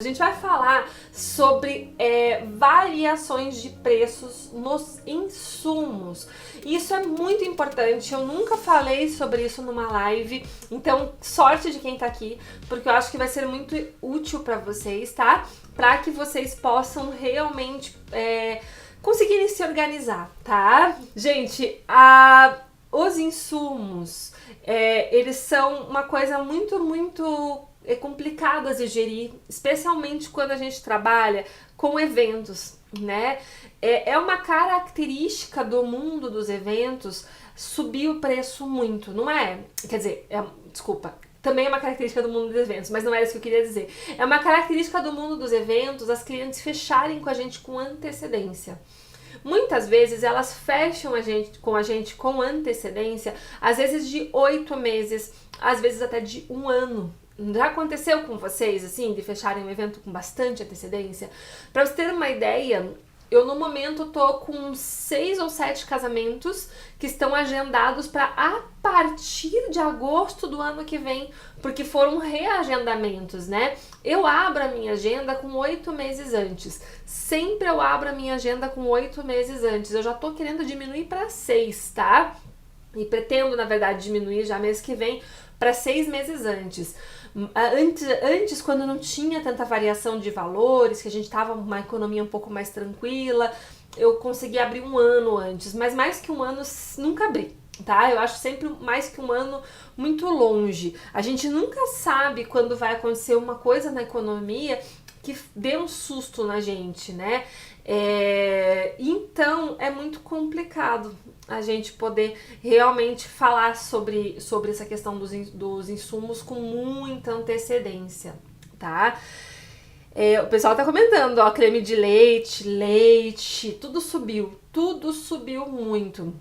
A gente vai falar sobre variações de preços nos insumos. Isso é muito importante, eu nunca falei sobre isso numa live, então sorte de quem tá aqui, porque eu acho que vai ser muito útil para vocês, tá? Para que vocês possam realmente conseguirem se organizar, tá? Gente, os insumos, eles são uma coisa muito complicado a digerir, especialmente quando a gente trabalha com eventos, né? É uma característica do mundo dos eventos subir o preço muito, não é? Quer dizer, desculpa, também é uma característica do mundo dos eventos, mas não era isso que eu queria dizer. É uma característica do mundo dos eventos as clientes fecharem com a gente com antecedência. Muitas vezes elas fecham com a gente com antecedência, às vezes de 8 meses, às vezes até de 1 ano. Já aconteceu com vocês, assim, de fecharem um evento com bastante antecedência? Pra você ter uma ideia, eu no momento tô com 6 ou 7 casamentos que estão agendados para a partir de agosto do ano que vem, porque foram reagendamentos, né? Eu abro a minha agenda com 8 meses antes. Sempre eu abro a minha agenda com 8 meses antes. Eu já tô querendo diminuir para 6, tá? E pretendo, na verdade, diminuir já mês que vem para 6 meses antes. Antes, quando não tinha tanta variação de valores, que a gente tava uma economia um pouco mais tranquila, eu consegui abrir 1 ano antes, mas mais que 1 ano nunca abri, tá? Eu acho sempre mais que 1 ano muito longe. A gente nunca sabe quando vai acontecer uma coisa na economia que dê um susto na gente, né? Então é muito complicado a gente poder realmente falar sobre essa questão dos insumos com muita antecedência, tá? O pessoal tá comentando, ó, creme de leite, tudo subiu muito.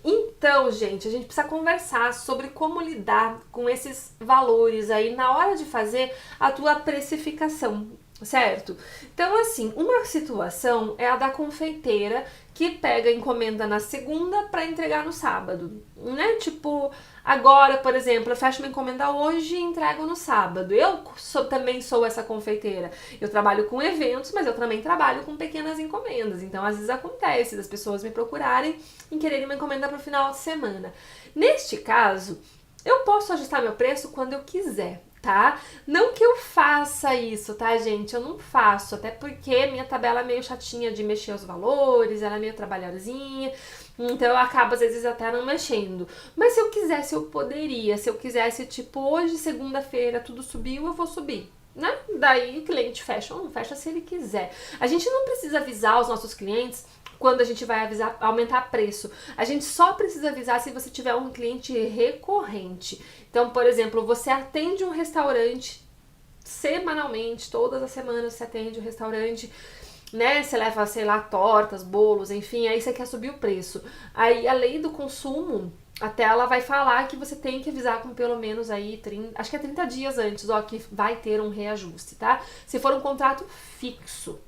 Então, gente, a gente precisa conversar sobre como lidar com esses valores aí na hora de fazer a tua precificação, certo? Então, assim, uma situação é a da confeiteira que pega a encomenda na segunda para entregar no sábado, né? Tipo, agora, por exemplo, eu fecho uma encomenda hoje e entrego no sábado. Eu também sou essa confeiteira. Eu trabalho com eventos, mas eu também trabalho com pequenas encomendas. Então, às vezes acontece das pessoas me procurarem e quererem uma encomenda para o final de semana. Neste caso, eu posso ajustar meu preço quando eu quiser, tá? Não que eu faça isso, tá, gente? Eu não faço, até porque minha tabela é meio chatinha de mexer os valores, ela é meio trabalhosinha, então eu acabo às vezes até não mexendo. Mas se eu quisesse, eu poderia. Se eu quisesse, tipo, hoje, segunda-feira, tudo subiu, eu vou subir, né? Daí o cliente fecha ou não fecha se ele quiser. A gente não precisa avisar os nossos clientes quando a gente vai aumentar preço. A gente só precisa avisar se você tiver um cliente recorrente. Então, por exemplo, você atende um restaurante semanalmente, todas as semanas você atende um restaurante, né? Você leva, sei lá, tortas, bolos, enfim, aí você quer subir o preço. Aí a lei do consumo, até ela vai falar que você tem que avisar com pelo menos aí 30, acho que é 30 dias antes, ó, que vai ter um reajuste, tá? Se for um contrato fixo.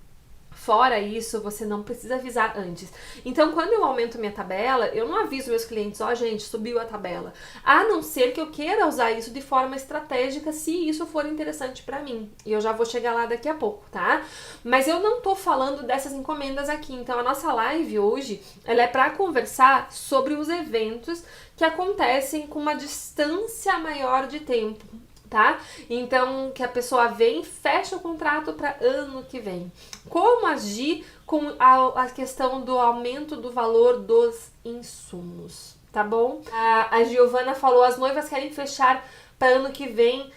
Fora isso, você não precisa avisar antes. Então, quando eu aumento minha tabela, eu não aviso meus clientes, ó, gente, subiu a tabela. A não ser que eu queira usar isso de forma estratégica, se isso for interessante pra mim. E eu já vou chegar lá daqui a pouco, tá? Mas eu não tô falando dessas encomendas aqui. Então, a nossa live hoje, ela é pra conversar sobre os eventos que acontecem com uma distância maior de tempo, tá? Então, que a pessoa vem e fecha o contrato para ano que vem. Como agir com a questão do aumento do valor dos insumos, tá bom? A Giovana falou, as noivas querem fechar para ano que vem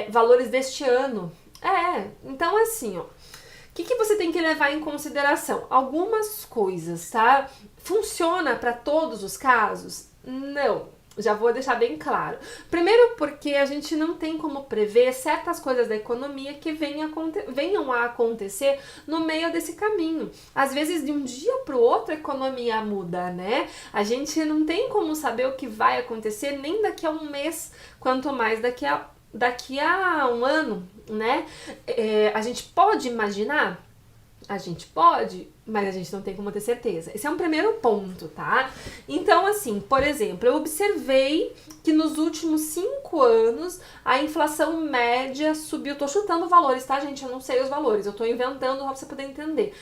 valores deste ano. Então assim, ó, o que você tem que levar em consideração? Algumas coisas, tá? Funciona para todos os casos? Não. Já vou deixar bem claro. Primeiro porque a gente não tem como prever certas coisas da economia que venham a acontecer no meio desse caminho. Às vezes de um dia para o outro a economia muda, né? A gente não tem como saber o que vai acontecer nem daqui a um mês, quanto mais daqui a 1 ano, né? A gente pode imaginar A gente pode, mas a gente não tem como ter certeza. Esse é um primeiro ponto, tá? Então, assim, por exemplo, eu observei que nos últimos 5 anos a inflação média subiu. Tô chutando valores, tá, gente? Eu não sei os valores, eu tô inventando pra você poder entender.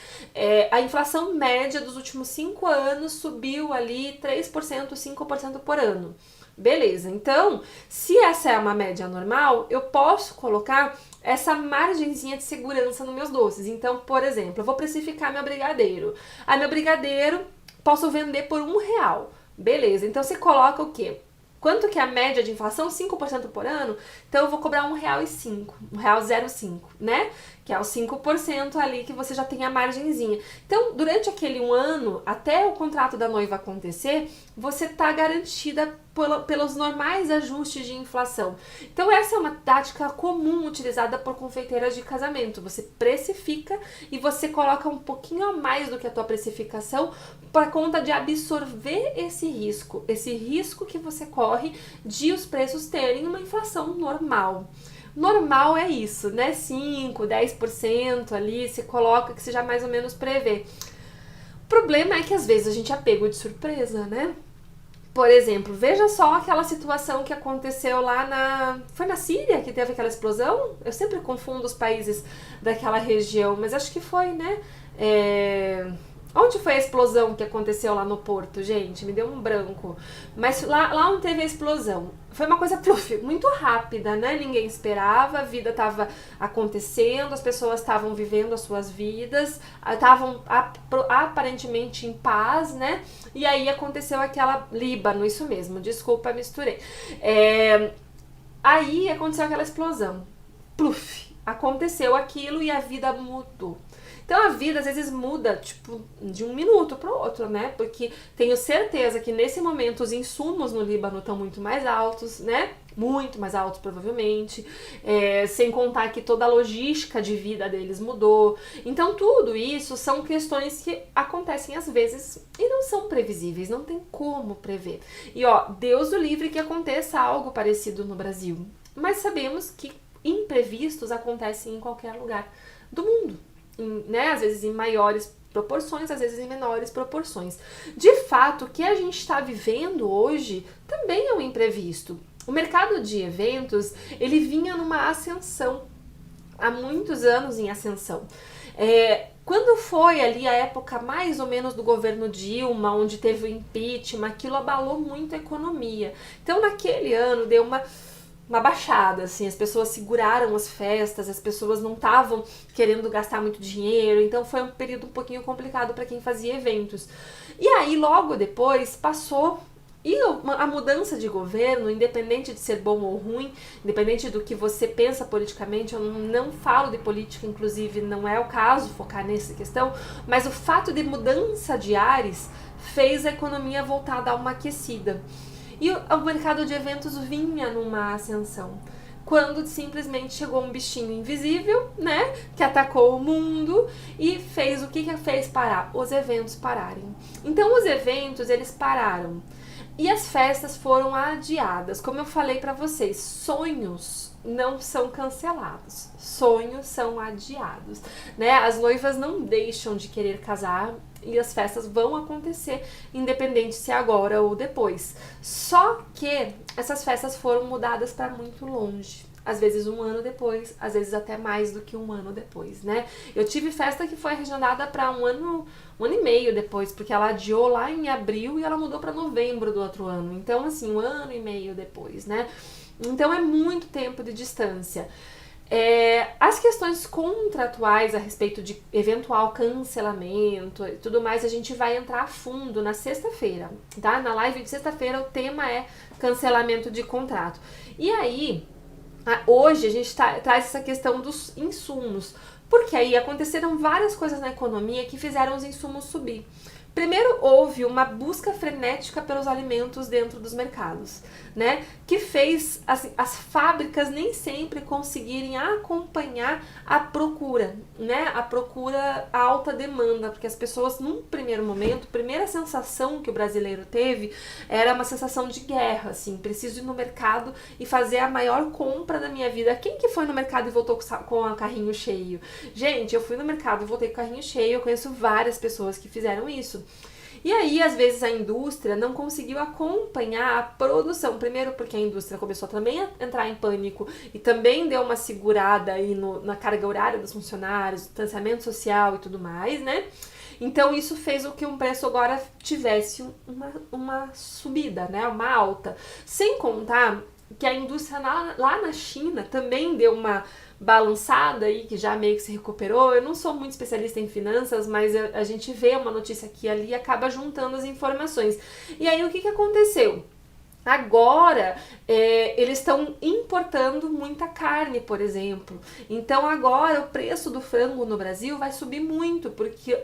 A inflação média dos últimos 5 anos subiu ali 3%, 5% por ano. Beleza, então, se essa é uma média normal, eu posso colocar essa margenzinha de segurança nos meus doces. Então, por exemplo, eu vou precificar meu brigadeiro. Meu brigadeiro posso vender por R$1. Beleza, então você coloca o quê? Quanto que é a média de inflação? 5% por ano? Então eu vou cobrar R$1,05, R$1,05, né? Que é os 5% ali que você já tem a margenzinha. Então, durante aquele 1 ano, até o contrato da noiva acontecer, você tá garantida pelos normais ajustes de inflação. Então, essa é uma tática comum utilizada por confeiteiras de casamento. Você precifica e você coloca um pouquinho a mais do que a tua precificação para conta de absorver esse risco que você corre de os preços terem uma inflação normal. Normal é isso, né? 5, 10% ali, se coloca que você já mais ou menos prevê. O problema é que às vezes a gente é pego de surpresa, né? Por exemplo, veja só aquela situação que aconteceu lá Foi na Síria que teve aquela explosão? Eu sempre confundo os países daquela região, mas acho que foi, né? Onde foi a explosão que aconteceu lá no Porto, gente? Me deu um branco. Mas lá onde teve a explosão, foi uma coisa muito rápida, né? Ninguém esperava, a vida estava acontecendo, as pessoas estavam vivendo as suas vidas, estavam aparentemente em paz, né? E aí aconteceu aquela... Líbano, isso mesmo, desculpa, misturei. Aí aconteceu aquela explosão. Pluf! Aconteceu aquilo e a vida mudou. Então a vida às vezes muda, tipo, de um minuto para o outro, né? Porque tenho certeza que nesse momento os insumos no Líbano estão muito mais altos, né? Muito mais altos, provavelmente. Sem contar que toda a logística de vida deles mudou. Então tudo isso são questões que acontecem às vezes e não são previsíveis, não tem como prever. E ó, Deus o livre que aconteça algo parecido no Brasil. Mas sabemos que imprevistos acontecem em qualquer lugar do mundo. Né? Às vezes em maiores proporções, às vezes em menores proporções. De fato, o que a gente está vivendo hoje também é um imprevisto. O mercado de eventos, ele vinha numa ascensão, há muitos anos em ascensão. Quando foi ali a época mais ou menos do governo Dilma, onde teve o impeachment, aquilo abalou muito a economia. Então naquele ano deu uma baixada, assim, as pessoas seguraram as festas, as pessoas não estavam querendo gastar muito dinheiro, então foi um período um pouquinho complicado para quem fazia eventos. E aí, logo depois, passou, e a mudança de governo, independente de ser bom ou ruim, independente do que você pensa politicamente, eu não falo de política, inclusive não é o caso focar nessa questão, mas o fato de mudança de ares fez a economia voltar a dar uma aquecida. E o mercado de eventos vinha numa ascensão, quando simplesmente chegou um bichinho invisível, né, que atacou o mundo e fez o que fez parar? Os eventos pararem. Então os eventos, eles pararam e as festas foram adiadas. Como eu falei para vocês, sonhos não são cancelados, sonhos são adiados, né? As noivas não deixam de querer casar e as festas vão acontecer, independente se é agora ou depois. Só que essas festas foram mudadas para muito longe. Às vezes 1 ano depois, às vezes até mais do que 1 ano depois, né? Eu tive festa que foi agendada para 1 ano e meio depois, porque ela adiou lá em abril e ela mudou para novembro do outro ano. Então, assim, 1 ano e meio depois, né? Então é muito tempo de distância. As questões contratuais a respeito de eventual cancelamento e tudo mais, a gente vai entrar a fundo na sexta-feira, tá? Na live de sexta-feira o tema é cancelamento de contrato. E aí, hoje a gente traz essa questão dos insumos, porque aí aconteceram várias coisas na economia que fizeram os insumos subir. Primeiro, houve uma busca frenética pelos alimentos dentro dos mercados, né? Que fez assim, as fábricas nem sempre conseguirem acompanhar a procura, né? A procura, a alta demanda, porque as pessoas, num primeiro momento, a primeira sensação que o brasileiro teve era uma sensação de guerra, assim, preciso ir no mercado e fazer a maior compra da minha vida. Quem que foi no mercado e voltou com o carrinho cheio? Gente, eu fui no mercado e voltei com o carrinho cheio, eu conheço várias pessoas que fizeram isso. E aí, às vezes, a indústria não conseguiu acompanhar a produção. Primeiro porque a indústria começou também a entrar em pânico e também deu uma segurada aí na carga horária dos funcionários, distanciamento social e tudo mais, né? Então, isso fez com que o preço agora tivesse uma subida, né? Uma alta. Sem contar que a indústria lá na China também deu uma balançada aí, que já meio que se recuperou. Eu não sou muito especialista em finanças, mas a gente vê uma notícia aqui e ali e acaba juntando as informações. E aí, o que aconteceu? Agora, eles estão importando muita carne, por exemplo. Então, agora, o preço do frango no Brasil vai subir muito, porque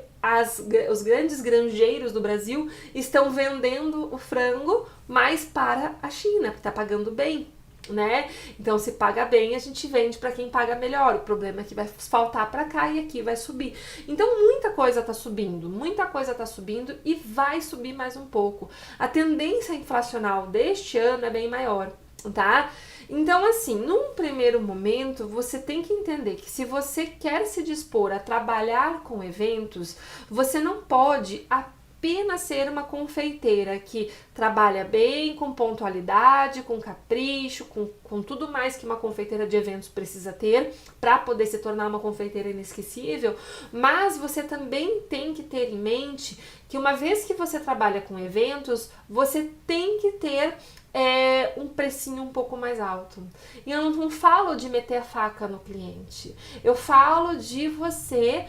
os grandes granjeiros do Brasil estão vendendo o frango mais para a China, porque está pagando bem, né? Então, se paga bem, a gente vende para quem paga melhor. O problema é que vai faltar para cá e aqui vai subir. Então, muita coisa tá subindo e vai subir mais um pouco. A tendência inflacional deste ano é bem maior, tá? Então, assim, num primeiro momento, você tem que entender que se você quer se dispor a trabalhar com eventos, você não pode apenas ser uma confeiteira que trabalha bem, com pontualidade, com capricho, com tudo mais que uma confeiteira de eventos precisa ter para poder se tornar uma confeiteira inesquecível, mas você também tem que ter em mente que uma vez que você trabalha com eventos, você tem que ter um precinho um pouco mais alto. E eu não falo de meter a faca no cliente, eu falo de você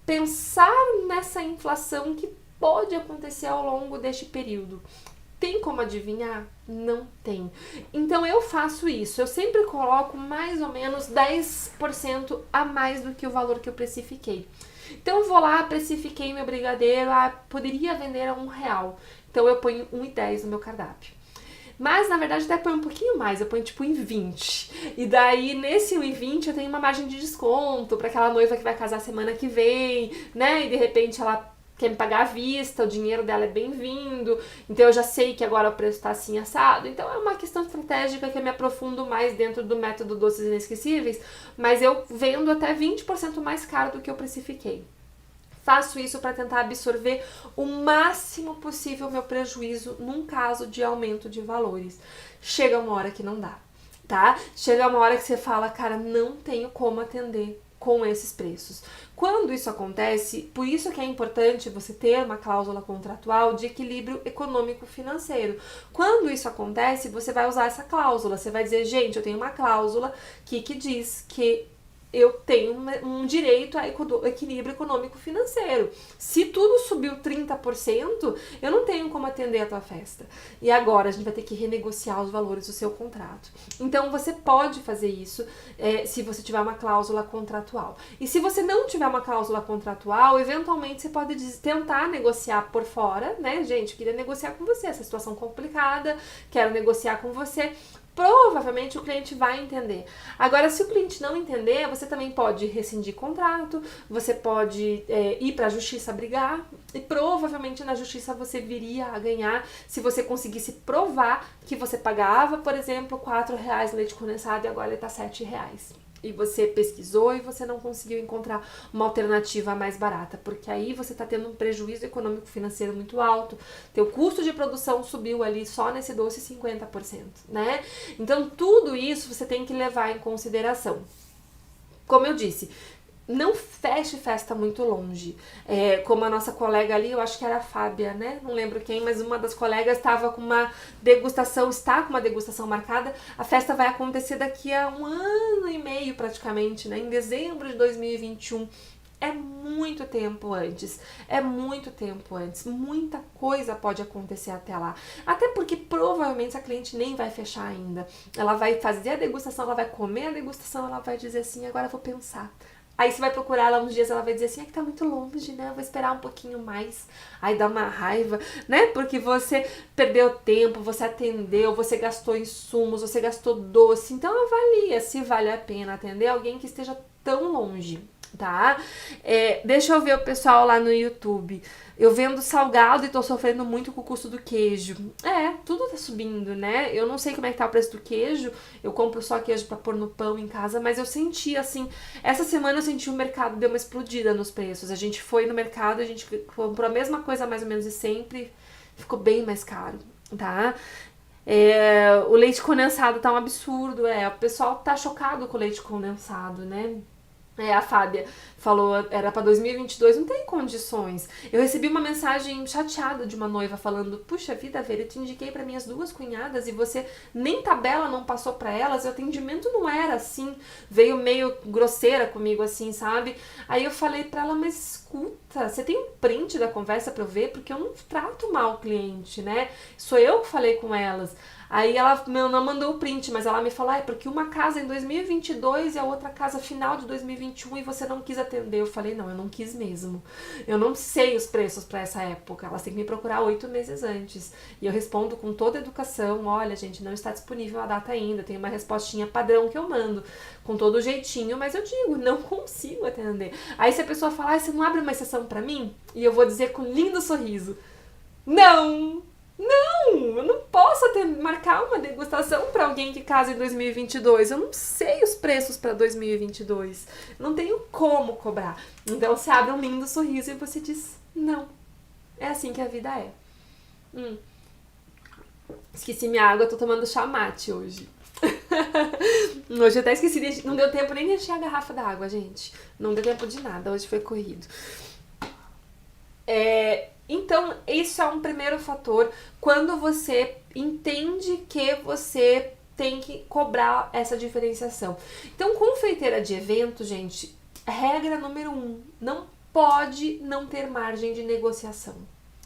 pensar nessa inflação que pode acontecer ao longo deste período. Tem como adivinhar? Não tem. Então eu faço isso, eu sempre coloco mais ou menos 10% a mais do que o valor que eu precifiquei. Então eu vou lá, precifiquei meu brigadeiro, poderia vender a R$1, então eu ponho 1,10 no meu cardápio. Mas, na verdade, até põe um pouquinho mais, eu ponho tipo em 20. E daí, nesse 1,20 eu tenho uma margem de desconto para aquela noiva que vai casar semana que vem, né? E de repente ela quer me pagar à vista, o dinheiro dela é bem-vindo, então eu já sei que agora o preço tá assim assado. Então é uma questão estratégica que eu me aprofundo mais dentro do método Doces Inesquecíveis, mas eu vendo até 20% mais caro do que eu precifiquei. Faço isso para tentar absorver o máximo possível meu prejuízo num caso de aumento de valores. Chega uma hora que não dá, tá? Chega uma hora que você fala, cara, não tenho como atender com esses preços. Quando isso acontece, por isso que é importante você ter uma cláusula contratual de equilíbrio econômico-financeiro. Quando isso acontece, você vai usar essa cláusula. Você vai dizer, gente, eu tenho uma cláusula que diz que eu tenho um direito a equilíbrio econômico-financeiro. Se tudo subiu 30%, eu não tenho como atender a tua festa. E agora a gente vai ter que renegociar os valores do seu contrato. Então você pode fazer isso se você tiver uma cláusula contratual. E se você não tiver uma cláusula contratual, eventualmente você pode tentar negociar por fora, né? Gente, eu queria negociar com você, essa situação complicada, quero negociar com você. Provavelmente o cliente vai entender. Agora, se o cliente não entender, você também pode rescindir contrato, você pode ir para a justiça brigar, e provavelmente na justiça você viria a ganhar se você conseguisse provar que você pagava, por exemplo, R$4 leite condensado e agora ele está R$7. E você pesquisou e você não conseguiu encontrar uma alternativa mais barata, porque aí você está tendo um prejuízo econômico financeiro muito alto, teu custo de produção subiu ali só nesse doce 50%, né? Então tudo isso você tem que levar em consideração. Como eu disse, não feche festa muito longe. Como a nossa colega ali, eu acho que era a Fábia, né? Não lembro quem, mas uma das colegas estava com uma degustação, está com uma degustação marcada. A festa vai acontecer daqui a 1 ano e meio praticamente, né? Em dezembro de 2021. É muito tempo antes, muita coisa pode acontecer até lá. Até porque provavelmente a cliente nem vai fechar ainda. Ela vai fazer a degustação, ela vai comer a degustação, ela vai dizer assim, agora eu vou pensar. Aí você vai procurar ela uns dias, ela vai dizer assim, é que tá muito longe, né? Eu vou esperar um pouquinho mais. Aí dá uma raiva, né? Porque você perdeu tempo, você atendeu, você gastou insumos, você gastou doce. Então avalia se vale a pena atender alguém que esteja tão longe, tá? Deixa eu ver o pessoal lá no YouTube. Eu vendo salgado e tô sofrendo muito com o custo do queijo. Tudo tá subindo, né? Eu não sei como é que tá o preço do queijo. Eu compro só queijo pra pôr no pão em casa, mas eu senti assim, essa semana eu senti o mercado deu uma explodida nos preços. A gente foi no mercado, a gente comprou a mesma coisa mais ou menos de sempre, ficou bem mais caro, tá? O leite condensado tá um absurdo, o pessoal tá chocado com o leite condensado, né? A Fábia falou, era pra 2022, não tem condições. Eu recebi uma mensagem chateada de uma noiva falando, puxa vida, Vera, eu te indiquei pra minhas duas cunhadas e você nem tabela não passou pra elas, o atendimento não era assim, veio meio grosseira comigo assim, sabe? Aí eu falei pra ela, mas escuta, você tem um print da conversa pra eu ver? Porque eu não trato mal o cliente, né? Sou eu que falei com elas. Aí ela não mandou o print, mas ela me falou, porque uma casa em 2022 e a outra casa final de 2021 e você não quis atender. Eu falei, não, eu não quis mesmo. Eu não sei os preços para essa época, elas têm que me procurar 8 meses antes. E eu respondo com toda a educação, olha gente, não está disponível a data ainda, tem uma respostinha padrão que eu mando, com todo o jeitinho, mas eu digo, não consigo atender. Aí se a pessoa falar, você não abre uma exceção para mim? E eu vou dizer com lindo sorriso, não! Eu não posso marcar uma degustação para alguém que casa em 2022. Eu não sei os preços para 2022. Não tenho como cobrar. Então você abre um lindo sorriso e você diz não. É assim que a vida é. Esqueci minha água, eu tô tomando chá mate hoje. Hoje eu até esqueci, não deu tempo nem de encher a garrafa d'água, gente. Não deu tempo de nada, hoje foi corrido. Então, isso é um primeiro fator quando você entende que você tem que cobrar essa diferenciação. Então, confeiteira de evento, gente, regra número 1, não pode não ter margem de negociação.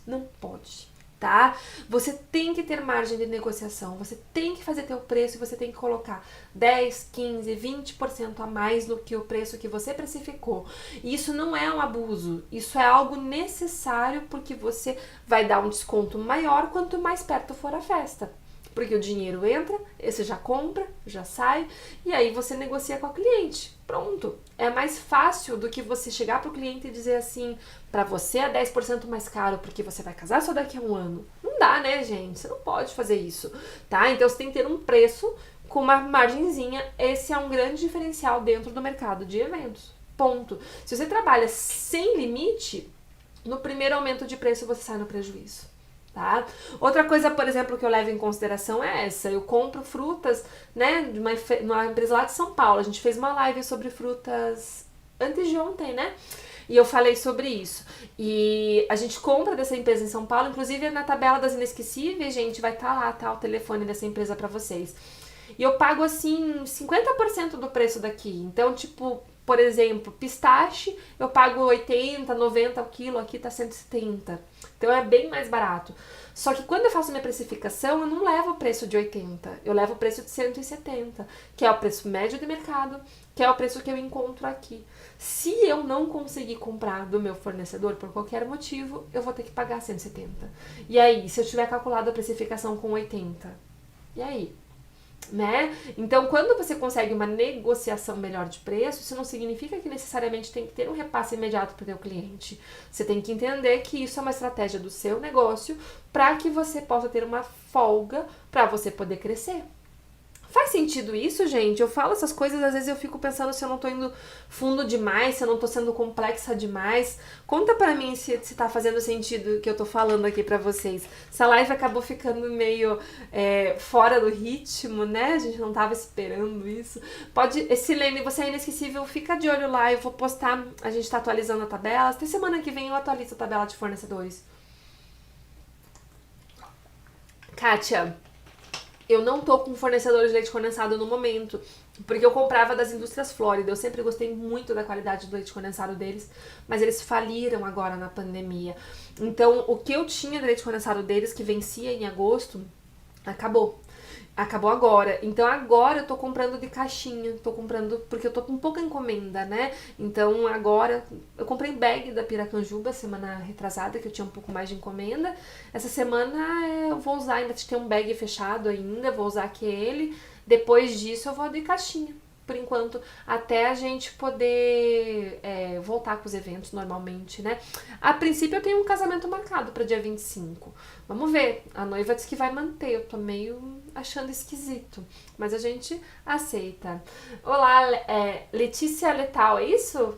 Não pode, tá? Você tem que ter margem de negociação, você tem que fazer teu preço e você tem que colocar 10, 15, 20% a mais do que o preço que você precificou. E isso não é um abuso, isso é algo necessário porque você vai dar um desconto maior quanto mais perto for a festa. Porque o dinheiro entra, você já compra, já sai, e aí você negocia com o cliente. Pronto. É mais fácil do que você chegar pro cliente e dizer assim, pra você é 10% mais caro porque você vai casar só daqui a um ano. Não dá, né, gente? Você não pode fazer isso, tá? Então você tem que ter um preço com uma margenzinha. Esse é um grande diferencial dentro do mercado de eventos. Ponto. Se você trabalha sem limite, no primeiro aumento de preço você sai no prejuízo. Tá? Outra coisa, por exemplo, que eu levo em consideração é essa. Eu compro frutas, né, de uma empresa lá de São Paulo. A gente fez uma live sobre frutas antes de ontem, né? E eu falei sobre isso. E a gente compra dessa empresa em São Paulo, inclusive na tabela das inesquecíveis, gente, vai estar lá, tá, o telefone dessa empresa pra vocês. E eu pago, assim, 50% do preço daqui. Então, tipo, por exemplo, pistache, eu pago 80, 90 o quilo, aqui tá 170. Então é bem mais barato. Só que quando eu faço minha precificação, eu não levo o preço de 80, eu levo o preço de 170, que é o preço médio de mercado, que é o preço que eu encontro aqui. Se eu não conseguir comprar do meu fornecedor por qualquer motivo, eu vou ter que pagar 170. E aí, se eu tiver calculado a precificação com 80? E aí? Né? Então, quando você consegue uma negociação melhor de preço, isso não significa que necessariamente tem que ter um repasse imediato para o teu cliente. Você tem que entender que isso é uma estratégia do seu negócio para que você possa ter uma folga para você poder crescer. Faz sentido isso, gente? Eu falo essas coisas, às vezes eu fico pensando se eu não tô indo fundo demais, se eu não tô sendo complexa demais. Conta pra mim se tá fazendo sentido o que eu tô falando aqui pra vocês. Essa live acabou ficando meio fora do ritmo, né? A gente não tava esperando isso. Silene, você é inesquecível, fica de olho lá, eu vou postar, a gente tá atualizando a tabela. Até semana que vem eu atualizo a tabela de fornecedores. Kátia, eu não tô com fornecedor de leite condensado no momento, porque eu comprava das indústrias Flórida. Eu sempre gostei muito da qualidade do leite condensado deles, mas eles faliram agora na pandemia. Então, o que eu tinha de leite condensado deles, que vencia em agosto, acabou. Acabou agora. Então agora eu tô comprando de caixinha. Tô comprando porque eu tô com pouca encomenda, né? Então agora eu comprei bag da Piracanjuba semana retrasada, que eu tinha um pouco mais de encomenda. Essa semana eu vou usar, ainda tem um bag fechado ainda, vou usar aquele. Depois disso eu vou de caixinha. Por enquanto, até a gente poder voltar com os eventos normalmente, né? A princípio eu tenho um casamento marcado para dia 25. Vamos ver. A noiva disse que vai manter. Eu tô meio achando esquisito. Mas a gente aceita. Olá, Letícia Letal, é isso?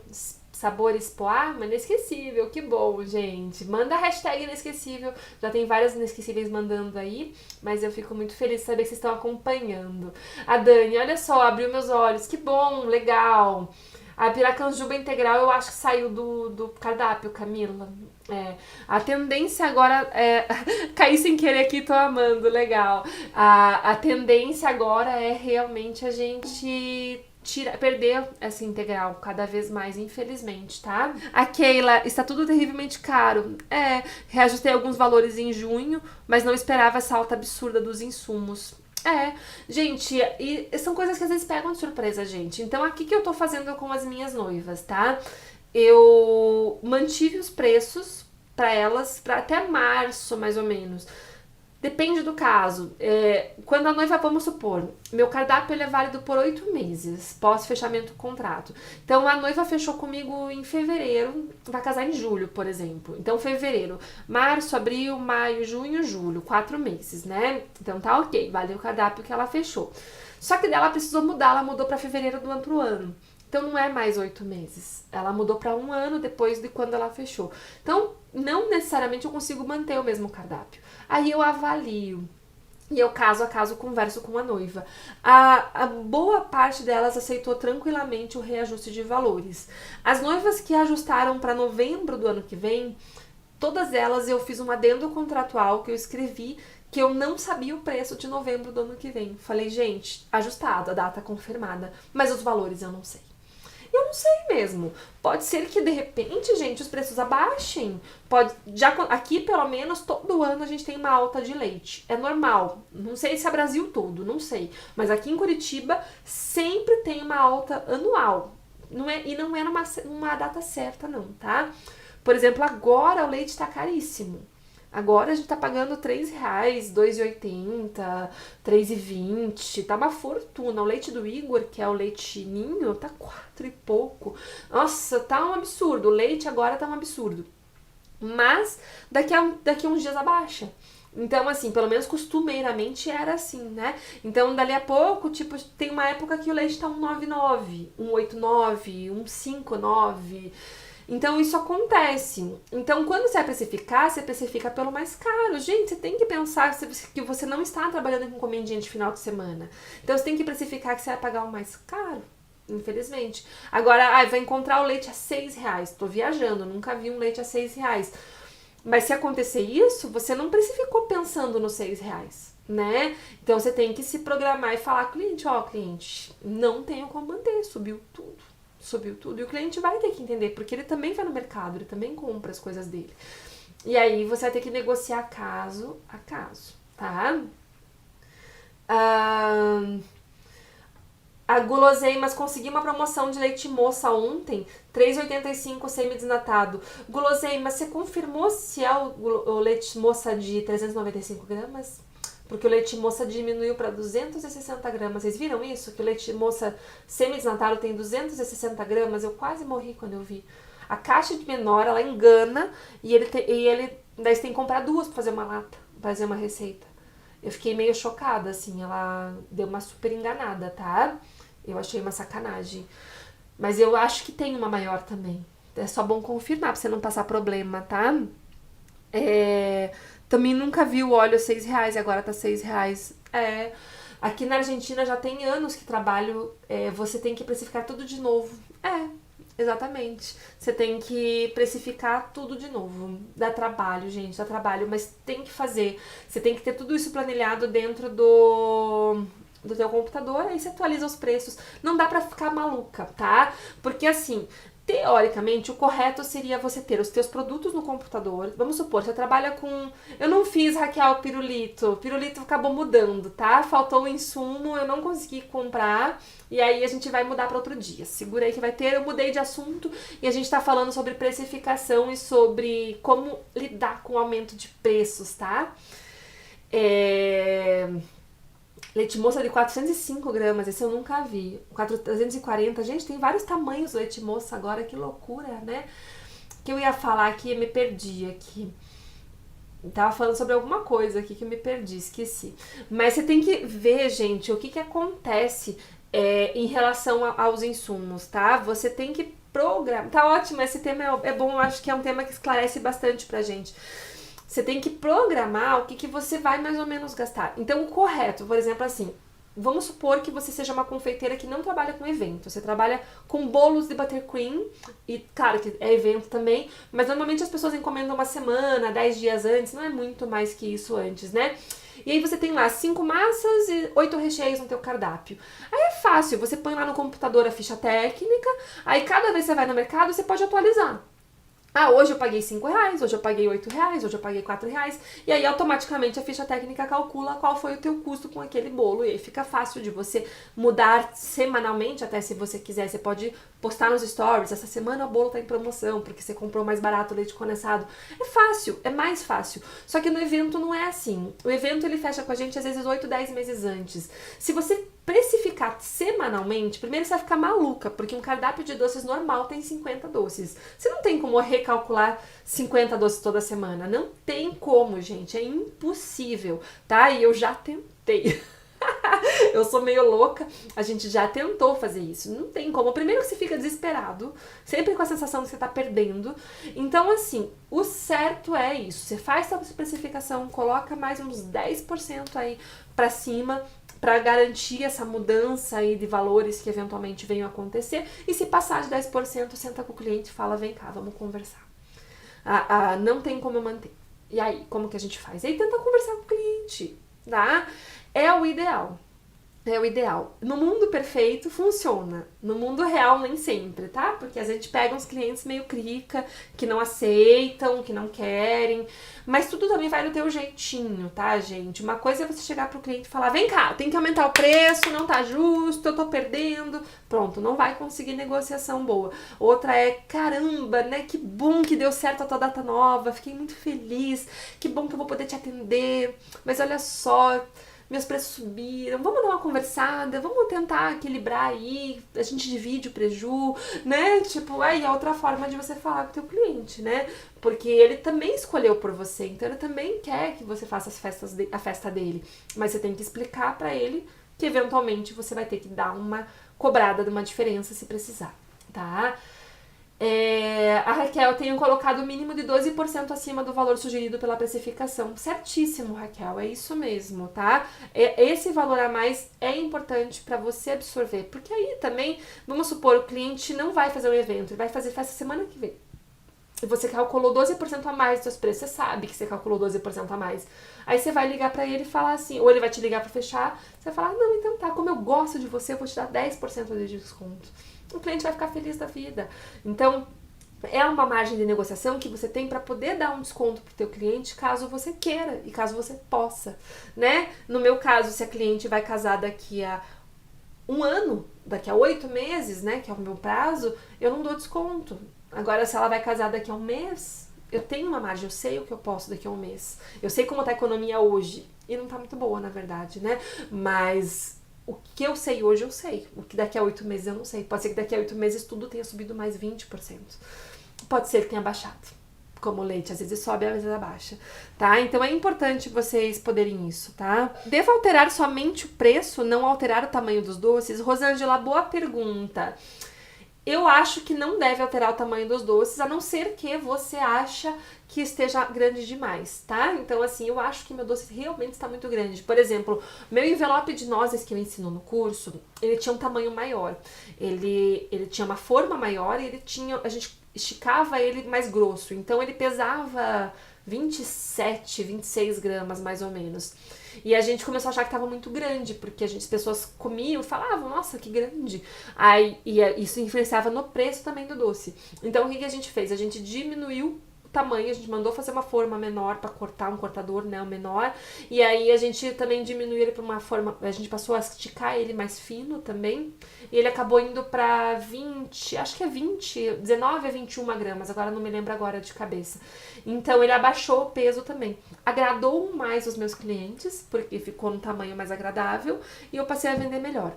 Sabores Poá? Inesquecível, que bom, gente. Manda a hashtag inesquecível. Já tem várias inesquecíveis mandando aí, mas eu fico muito feliz de saber que vocês estão acompanhando. A Dani, olha só, abriu meus olhos. Que bom, legal. A Piracanjuba integral eu acho que saiu do cardápio, Camila. A tendência agora é... Caí sem querer aqui, tô amando, legal. A tendência agora é realmente a gente perder essa integral cada vez mais, infelizmente, tá? A Keila, está tudo terrivelmente caro. Reajustei alguns valores em junho, mas não esperava essa alta absurda dos insumos. Gente, e são coisas que às vezes pegam de surpresa a gente. Então, aqui que eu tô fazendo com as minhas noivas, tá? Eu mantive os preços para elas para até março, mais ou menos. Depende do caso. Quando a noiva, vamos supor, meu cardápio ele é válido por 8 meses, pós-fechamento do contrato. Então, a noiva fechou comigo em fevereiro, vai casar em julho, por exemplo. Então, fevereiro, março, abril, maio, junho, julho, 4 meses, né? Então, tá ok, valeu o cardápio que ela fechou. Só que dela precisou mudar, ela mudou para fevereiro do outro ano. Então, não é mais 8 meses. Ela mudou para 1 ano depois de quando ela fechou. Então, não necessariamente eu consigo manter o mesmo cardápio. Aí eu avalio. E eu, caso a caso, converso com a noiva. A boa parte delas aceitou tranquilamente o reajuste de valores. As noivas que ajustaram para novembro do ano que vem, todas elas eu fiz um adendo contratual que eu escrevi que eu não sabia o preço de novembro do ano que vem. Falei, gente, ajustado, a data confirmada, mas os valores eu não sei. Eu não sei mesmo. Pode ser que, de repente, gente, os preços abaixem. Aqui, pelo menos, todo ano a gente tem uma alta de leite. É normal. Não sei se é Brasil todo, não sei. Mas aqui em Curitiba sempre tem uma alta anual. E não é numa data certa, não, tá? Por exemplo, agora o leite tá caríssimo. Agora a gente tá pagando R$3, R$2,80, R$3,20, tá uma fortuna. O leite do Igor, que é o leite ninho, tá 4 e pouco. Nossa, tá um absurdo. O leite agora tá um absurdo. Mas daqui a uns dias abaixa. Então, assim, pelo menos costumeiramente era assim, né? Então, dali a pouco, tipo, tem uma época que o leite tá 1,99, 1,89, 1,59. Então, isso acontece. Então, quando você vai precificar, você precifica pelo mais caro. Gente, você tem que pensar que você não está trabalhando com encomendinha de final de semana. Então, você tem que precificar que você vai pagar o mais caro, infelizmente. Agora, vai encontrar o leite a R$6. Tô viajando, nunca vi um leite a R$6. Mas se acontecer isso, você não precificou pensando nos R$6, né? Então, você tem que se programar e falar com o cliente, cliente, não tenho como manter, subiu tudo. E o cliente vai ter que entender, porque ele também vai no mercado, ele também compra as coisas dele. E aí você vai ter que negociar caso a caso, tá? A Guloseimas, consegui uma promoção de leite moça ontem, R$3,85 semi-desnatado. Guloseimas, você confirmou se é o leite moça de 395 gramas? Porque o leite moça diminuiu para 260 gramas. Vocês viram isso? Que o leite moça semi-desnatado tem 260 gramas? Eu quase morri quando eu vi. A caixa de menor, ela engana e daí você tem que comprar 2 para fazer uma lata, pra fazer uma receita. Eu fiquei meio chocada, assim, ela deu uma super enganada, tá? Eu achei uma sacanagem. Mas eu acho que tem uma maior também. É só bom confirmar pra você não passar problema, tá? Também nunca vi o óleo R$6, agora tá R$6. Aqui na Argentina já tem anos que trabalho, você tem que precificar tudo de novo. Exatamente. Você tem que precificar tudo de novo. Dá trabalho, gente, dá trabalho, mas tem que fazer. Você tem que ter tudo isso planilhado dentro do teu computador, aí você atualiza os preços. Não dá pra ficar maluca, tá? Porque assim, teoricamente, o correto seria você ter os teus produtos no computador. Vamos supor, você trabalha com... Eu não fiz, Raquel, pirulito. Pirulito acabou mudando, tá? Faltou o insumo, eu não consegui comprar. E aí a gente vai mudar para outro dia. Segura aí que vai ter. Eu mudei de assunto e a gente tá falando sobre precificação e sobre como lidar com o aumento de preços, tá? Leite moça de 405 gramas, esse eu nunca vi. 340, gente, tem vários tamanhos leite moça agora, que loucura, né? Que eu ia falar aqui, me perdi aqui. Tava falando sobre alguma coisa aqui que eu me perdi, esqueci. Mas você tem que ver, gente, o que acontece em relação aos insumos, tá? Você tem que programar. Tá ótimo, esse tema é bom, eu acho que é um tema que esclarece bastante pra gente. Você tem que programar o que você vai mais ou menos gastar. Então, o correto, por exemplo, assim, vamos supor que você seja uma confeiteira que não trabalha com evento. Você trabalha com bolos de buttercream, e claro que é evento também, mas normalmente as pessoas encomendam uma semana, 10 dias antes, não é muito mais que isso antes, né? E aí você tem lá 5 massas e 8 recheios no teu cardápio. Aí é fácil, você põe lá no computador a ficha técnica, aí cada vez que você vai no mercado, você pode atualizar. Ah, hoje eu paguei 5 reais, hoje eu paguei 8 reais, hoje eu paguei 4 reais. E aí automaticamente a ficha técnica calcula qual foi o teu custo com aquele bolo. E aí fica fácil de você mudar semanalmente, até se você quiser. Você pode postar nos stories, essa semana o bolo tá em promoção, porque você comprou mais barato o leite condensado. É fácil, é mais fácil. Só que no evento não é assim. O evento ele fecha com a gente às vezes 8, 10 meses antes. Se você precificar semanalmente, primeiro você vai ficar maluca, porque um cardápio de doces normal tem 50 doces. Você não tem como recalcular 50 doces toda semana. Não tem como, gente. É impossível, tá? E eu já tentei. Eu sou meio louca, a gente já tentou fazer isso. Não tem como. Primeiro que você fica desesperado, sempre com a sensação de que você tá perdendo. Então, assim, o certo é isso. Você faz sua especificação, coloca mais uns 10% aí pra cima, para garantir essa mudança aí de valores que eventualmente venham a acontecer. E se passar de 10%, senta com o cliente e fala, vem cá, vamos conversar. Não tem como eu manter. E aí, como que a gente faz? E aí tenta conversar com o cliente, tá? É o ideal. É o ideal. No mundo perfeito funciona. No mundo real nem sempre, tá? Porque a gente pega uns clientes meio crica, que não aceitam, que não querem. Mas tudo também vai no teu jeitinho, tá, gente? Uma coisa é você chegar pro cliente e falar, vem cá, tem que aumentar o preço, não tá justo, eu tô perdendo. Pronto, não vai conseguir negociação boa. Outra é, caramba, né? Que bom que deu certo a tua data nova, fiquei muito feliz, que bom que eu vou poder te atender. Mas olha só, meus preços subiram, vamos dar uma conversada, vamos tentar equilibrar aí, a gente divide o preju, né? Tipo, aí é outra forma de você falar com o teu cliente, né? Porque ele também escolheu por você, então ele também quer que você faça a festa dele. Mas você tem que explicar pra ele que eventualmente você vai ter que dar uma cobrada de uma diferença se precisar, tá? A Raquel, tenho colocado o mínimo de 12% acima do valor sugerido pela precificação. Certíssimo, Raquel, é isso mesmo, tá? Esse valor a mais é importante para você absorver, porque aí também, vamos supor, o cliente não vai fazer um evento, ele vai fazer festa semana que vem. E você calculou 12% a mais dos seus preços, você sabe que você calculou 12% a mais. Aí você vai ligar pra ele e falar assim, ou ele vai te ligar pra fechar, você vai falar, não, então tá, como eu gosto de você, eu vou te dar 10% de desconto. O cliente vai ficar feliz da vida. Então, é uma margem de negociação que você tem para poder dar um desconto pro teu cliente caso você queira e caso você possa, né? No meu caso, se a cliente vai casar daqui a um ano, daqui a 8 meses, né, que é o meu prazo, eu não dou desconto. Agora, se ela vai casar daqui a um mês, eu tenho uma margem, eu sei o que eu posso daqui a um mês. Eu sei como tá a economia hoje. E não tá muito boa, na verdade, né? Mas o que eu sei hoje, eu sei. O que daqui a 8 meses eu não sei. Pode ser que daqui a 8 meses tudo tenha subido mais 20%. Pode ser que tenha baixado. Como o leite, às vezes sobe, às vezes abaixa, tá? Então é importante vocês poderem isso, tá? Devo alterar somente o preço, não alterar o tamanho dos doces? Rosângela, boa pergunta. Eu acho que não deve alterar o tamanho dos doces, a não ser que você acha que esteja grande demais, tá? Então, assim, eu acho que meu doce realmente está muito grande. Por exemplo, meu envelope de nozes que eu ensino no curso, ele tinha um tamanho maior. Ele tinha uma forma maior e ele tinha... A gente esticava ele mais grosso. Então ele pesava 27, 26 gramas mais ou menos. E a gente começou a achar que estava muito grande, porque as pessoas comiam e falavam, nossa, que grande. Aí isso influenciava no preço também do doce. Então o que a gente fez? A gente diminuiu o tamanho, a gente mandou fazer uma forma menor para cortar, um cortador, né, menor. E aí a gente também diminuiu ele para uma forma, a gente passou a esticar ele mais fino também. E ele acabou indo para 20, acho que é 20, 19 a 21 gramas, agora não me lembro agora de cabeça. Então ele abaixou o peso também. Agradou mais os meus clientes, porque ficou no tamanho mais agradável, e eu passei a vender melhor.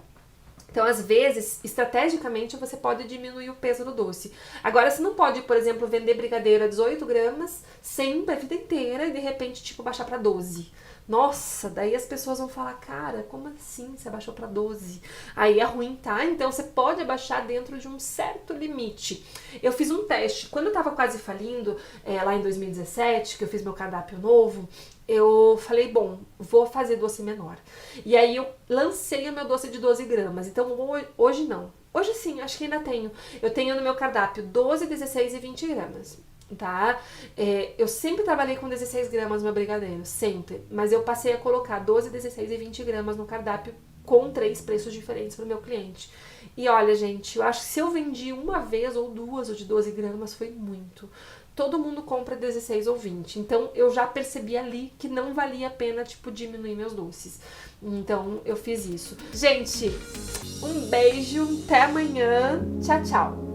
Então, às vezes, estrategicamente, você pode diminuir o peso do doce. Agora, você não pode, por exemplo, vender brigadeiro a 18 gramas sempre, a vida inteira, e de repente, tipo, baixar para 12. Nossa, daí as pessoas vão falar, cara, como assim você abaixou para 12? Aí é ruim, tá? Então, você pode abaixar dentro de um certo limite. Eu fiz um teste. Quando eu tava quase falindo, lá em 2017, que eu fiz meu cardápio novo, eu falei, bom, vou fazer doce menor. E aí eu lancei o meu doce de 12 gramas. Então hoje não. Hoje sim, acho que ainda tenho. Eu tenho no meu cardápio 12, 16 e 20 gramas. Tá? Eu sempre trabalhei com 16 gramas no meu brigadeiro, sempre. Mas eu passei a colocar 12, 16 e 20 gramas no cardápio com 3 preços diferentes para o meu cliente. E olha, gente, eu acho que se eu vendi uma vez ou duas ou de 12 gramas foi muito. Todo mundo compra 16 ou 20. Então, eu já percebi ali que não valia a pena, tipo, diminuir meus doces. Então, eu fiz isso. Gente, um beijo. Até amanhã. Tchau, tchau.